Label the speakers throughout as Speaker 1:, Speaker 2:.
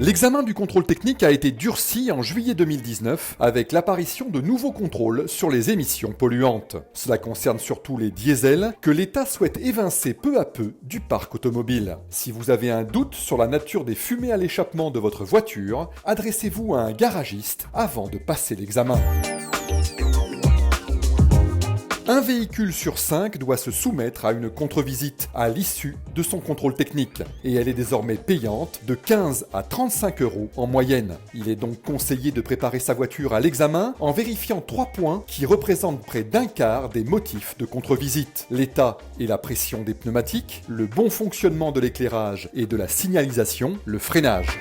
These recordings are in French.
Speaker 1: L'examen du contrôle technique a été durci en juillet 2019 avec l'apparition de nouveaux contrôles sur les émissions polluantes. Cela concerne surtout les diesels que l'État souhaite évincer peu à peu du parc automobile. Si vous avez un doute sur la nature des fumées à l'échappement de votre voiture, adressez-vous à un garagiste avant de passer l'examen. Un véhicule sur 5 doit se soumettre à une contre-visite à l'issue de son contrôle technique et elle est désormais payante de 15 à 35 € en moyenne. Il est donc conseillé de préparer sa voiture à l'examen en vérifiant 3 points qui représentent près d'un quart des motifs de contre-visite: l'état et la pression des pneumatiques, le bon fonctionnement de l'éclairage et de la signalisation, le freinage.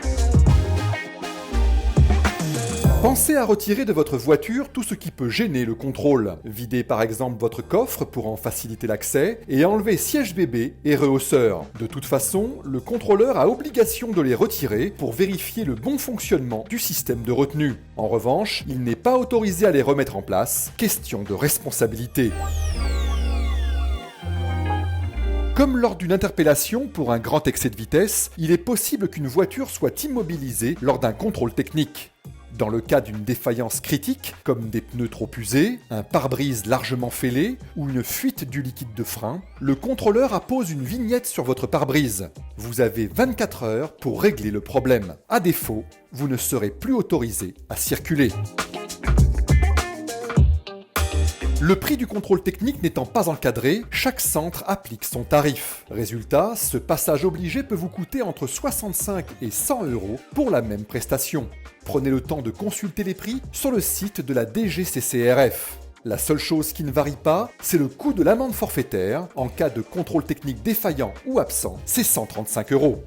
Speaker 1: Pensez à retirer de votre voiture tout ce qui peut gêner le contrôle. Videz par exemple votre coffre pour en faciliter l'accès et enlevez siège bébé et rehausseur. De toute façon, le contrôleur a obligation de les retirer pour vérifier le bon fonctionnement du système de retenue. En revanche, il n'est pas autorisé à les remettre en place, question de responsabilité. Comme lors d'une interpellation pour un grand excès de vitesse, il est possible qu'une voiture soit immobilisée lors d'un contrôle technique. Dans le cas d'une défaillance critique, comme des pneus trop usés, un pare-brise largement fêlé ou une fuite du liquide de frein, le contrôleur appose une vignette sur votre pare-brise. Vous avez 24 heures pour régler le problème. À défaut, vous ne serez plus autorisé à circuler. Le prix du contrôle technique n'étant pas encadré, chaque centre applique son tarif. Résultat, ce passage obligé peut vous coûter entre 65 et 100 € pour la même prestation. Prenez le temps de consulter les prix sur le site de la DGCCRF. La seule chose qui ne varie pas, c'est le coût de l'amende forfaitaire. En cas de contrôle technique défaillant ou absent, c'est 135 €.